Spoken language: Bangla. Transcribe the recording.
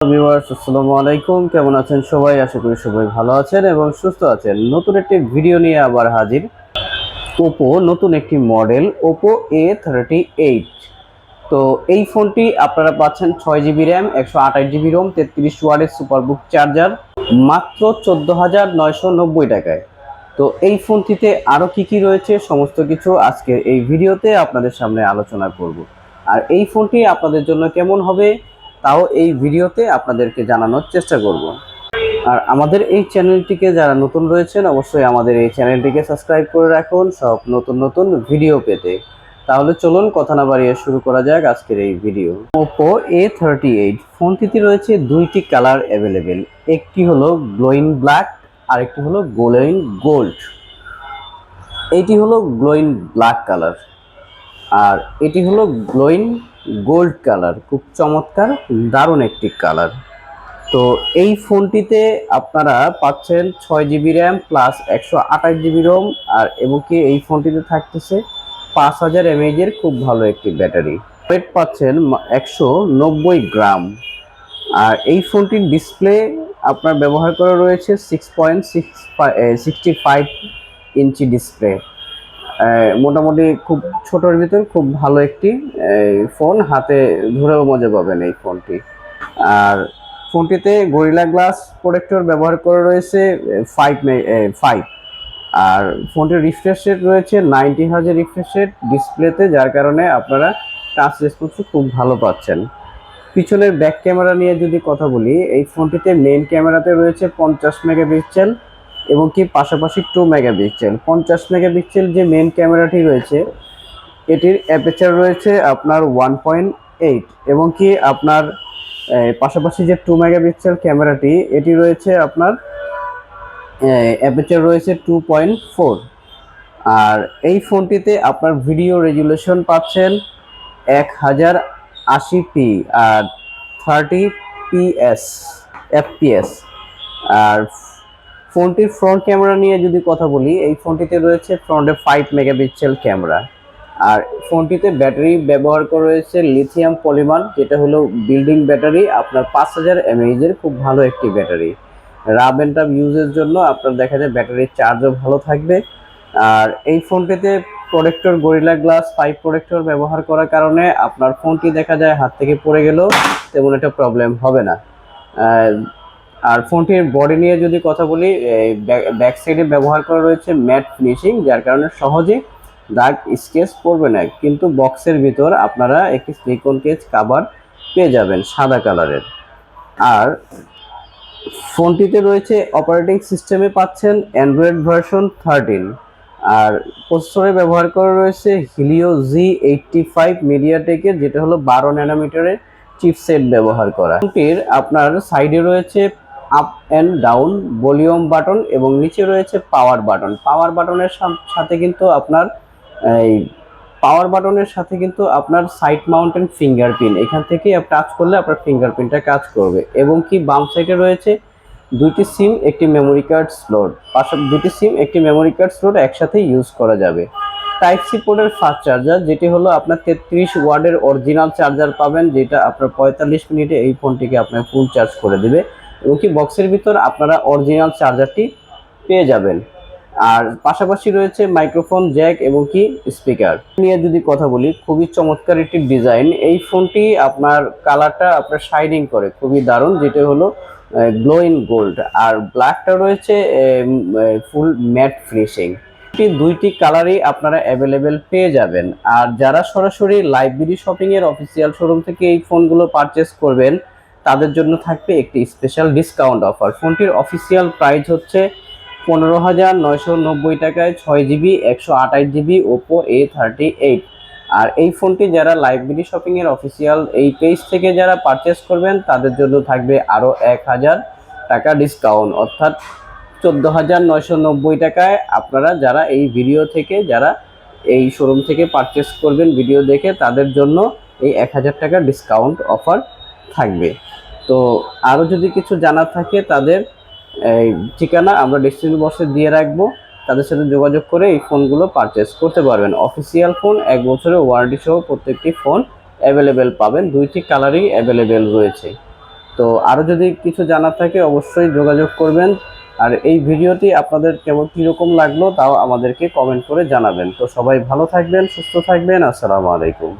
ভিউয়ার্স আসসালামু আলাইকুম, কেমন আছেন সবাই? আশা করি সবাই ভালো আছেন এবং সুস্থ আছেন। নতুন একটি ভিডিও নিয়ে আবার হাজির। ওপো নতুন একটি মডেল Oppo A38। তো এই ফোনটি আপনারা পাচ্ছেন 6GB র্যাম, 128GB ROM, 33 ওয়াটের সুপারবুক চার্জার, মাত্র 14,990 টাকায়। তো এই ফোনটিতে আরও কি রয়েছে সমস্ত কিছু আজকের এই ভিডিওতে আপনাদের সামনে আলোচনা করব। আর এই ফোনটি আপনাদের জন্য কেমন হবে তাও এই ভিডিওতে আপনাদেরকে জানানোর চেষ্টা করব। আর আমাদের এই চ্যানেলটিকে যারা নতুন রয়েছেন অবশ্যই আমাদের এই চ্যানেলটিকে সাবস্ক্রাইব করে রাখুন সব নতুন ভিডিও পেতে। তাহলে চলুন কথা না বাড়িয়ে শুরু করা যাক আজকের এই ভিডিও। Oppo A38 ফোনটিতে রয়েছে দুইটি কালার অ্যাভেলেবেল। একটি হলো গ্লোয়িং ব্ল্যাক আর একটি হলো গ্লোয়িং গোল্ড। এটি হলো গ্লোয়িং ব্ল্যাক কালার আর এটি হলো গ্লোয়িং গোল্ড কালার। খুব চমৎকার, দারুণ একটি কালার। তো এই ফোনটিতে আপনারা পাচ্ছেন 6GB RAM plus 128GB ROM আর এবং কি এই ফোনটিতে থাকতেছে 5000 mAh এর খুব ভালো একটি ব্যাটারি। ওয়েট পাচ্ছেন 190 গ্রাম। আর এই ফোনটির ডিসপ্লে আপনার ব্যবহার করা রয়েছে 6.65 ইঞ্চি ডিসপ্লে। মোটামুটি খুব ছোটোর ভিতর খুব ভালো একটি ফোন, হাতে ধরেও মজা পাবেন এই ফোনটি। আর ফোনটিতে গরিলা গ্লাস প্রোটেক্টর ব্যবহার করা রয়েছে 5। আর ফোনটির রিফ্রেশ রেট রয়েছে 90 হার্জ রিফ্রেশ রেট ডিসপ্লেতে, যার কারণে আপনারা টাচ রেসপন্স খুব ভালো পাচ্ছেন। পিছনের ব্যাক ক্যামেরা নিয়ে যদি কথা বলি, এই ফোনটিতে মেইন ক্যামেরাতে রয়েছে 50 মেগাপিক্সেল এবং কি পাশাপাশি 2 মেগাপিক্সেল। 50 মেগাপিক্সেল যে মেইন ক্যামেরাটি রয়েছে এটির অ্যাপারচার রয়েছে আপনার 1.8 এবং কি আপনার পাশাপাশি যে 2 মেগাপিক্সেল ক্যামেরাটি এটি রয়েছে আপনার অ্যাপারচার রয়েছে 2.4। আর এই ফোনটিতে আপনার ভিডিও রেজুলেশন পাচ্ছেন 1080p আর 30 fps। আর ফোনটির ফ্রন্ট ক্যামেরা নিয়ে যদি কথা বলি, এই ফোনটিতে রয়েছে ফ্রন্টে 5 মেগাপিক্সেল ক্যামেরা। আর ফোনটিতে ব্যাটারি ব্যবহার করা রয়েছে লিথিয়াম পলিমার, যেটা হলো বিল্ডিং ব্যাটারি, আপনার 5000 mAh এর খুব ভালো একটি ব্যাটারি। রাব অ্যান্ড টাফ ইউজের জন্য আপনার দেখা যায় ব্যাটারির চার্জও ভালো থাকবে। আর এই ফোনটিতে প্রোটেক্টর গরিলা গ্লাস 5 প্রোটেক্টর ব্যবহার করার কারণে আপনার ফোনটি দেখা যায় হাত থেকে পড়ে গেলেও তেমন একটা প্রবলেম হবে না। আর ফোনটির বডি নিয়ে যদি কথা বলি, ব্যাক সাইডে ব্যবহার করা রয়েছে ম্যাট ফিনিশিং, যার কারণে সহজে দাগ স্কেচ পড়বে না। কিন্তু বক্সের ভিতর আপনারা একটি সিলিকন কেজ কভার পেয়ে যাবেন সাদা কালারের। আর ফোনটিতে রয়েছে অপারেটিং সিস্টেমে পাচ্ছেন অ্যান্ড্রয়েড ভার্সন 13। আর প্রসেসরে ব্যবহার করা রয়েছে হিলিও G85 মিডিয়াটেকের, যেটা হলো 12 ন্যানোমিটারের চিপসেট ব্যবহার করা। ফোনটির আপনার সাইডে রয়েছে up and down volume button এবং নিচে রয়েছে পাওয়ার বাটন। পাওয়ার বাটনের সাথে কিন্তু আপনার সাইড মাউন্টেন ফিঙ্গারপ্রিন্ট, এখান থেকে টাচ করলে আপনার ফিঙ্গারপ্রিন্টটা কাজ করবে। এবং কি বাম সাইডে রয়েছে দুটি সিম একটি মেমোরি কার্ড স্লট একসাথে ইউজ করা যাবে। টাইপ সি পোর্টের ফাস্ট চার্জার, যেটি হলো আপনার 33 ওয়াটের অরিজিনাল চার্জার পাবেন, যেটা আপনার 45 মিনিটে এই ফোনটিকে আপনার ফুল চার্জ করে দেবে। এবং কি বক্সের ভিতর আপনারা অরিজিনাল চার্জারটি পেয়ে যাবেন। আর পাশাপাশি রয়েছে মাইক্রোফোন জ্যাক এবং কি স্পিকার নিয়ে যদি কথা বলি, খুবই চমৎকার একটি ডিজাইন। এই ফোনটি আপনার কালারটা আপনার শাইনিং করে খুবই দারুণ, যেটা হলো গ্লোয়িং গোল্ড। আর ব্ল্যাকটা রয়েছে ফুল ম্যাট ফিনিশিং। দুইটি কালারই আপনারা অ্যাভেলেবেল পেয়ে যাবেন। আর যারা সরাসরি লাইব্রেরি শপিং এর অফিসিয়াল শোরুম থেকে এই ফোনগুলো পারচেস করবেন তাদের জন্য থাকবে একটি স্পেশাল ডিসকাউন্ট অফার। ফোনটির অফিসিয়াল প্রাইস হচ্ছে 15,990 টাকায় 6GB 128GB Oppo A38। আর এই ফোনটি যারা লাইব্রেরি শপিং এর অফিসিয়াল এই পেজ থেকে যারা পারচেস করবেন তাদের জন্য থাকবে আরও 1000 টাকা ডিসকাউন্ট, অর্থাৎ 14,990 টাকায় আপনারা যারা এই ভিডিও থেকে যারা এই শোরুম থেকে পারচেস করবেন ভিডিও দেখে তাদের জন্য এই 1000 টাকা ডিসকাউন্ট অফার থাকবে। তো আরও যদি কিছু জানার থাকে তাদের এই ঠিকানা আমরা ডেসক্রিপশন বক্সে দিয়ে রাখবো, তাদের সাথে যোগাযোগ করে এই ফোনগুলো পারচেস করতে পারবেন। অফিসিয়াল ফোন 1 বছরের ওয়ারেন্টি সহ প্রত্যেকটি ফোন অ্যাভেলেবেল পাবেন, দুইটি কালারই অ্যাভেলেবেল রয়েছে। তো আরও যদি কিছু জানার থাকে অবশ্যই যোগাযোগ করবেন। আর এই ভিডিওটি আপনাদের কীরকম লাগলো তাও আমাদেরকে কমেন্ট করে জানাবেন। তো সবাই ভালো থাকবেন, সুস্থ থাকবেন। আসসালামু আলাইকুম।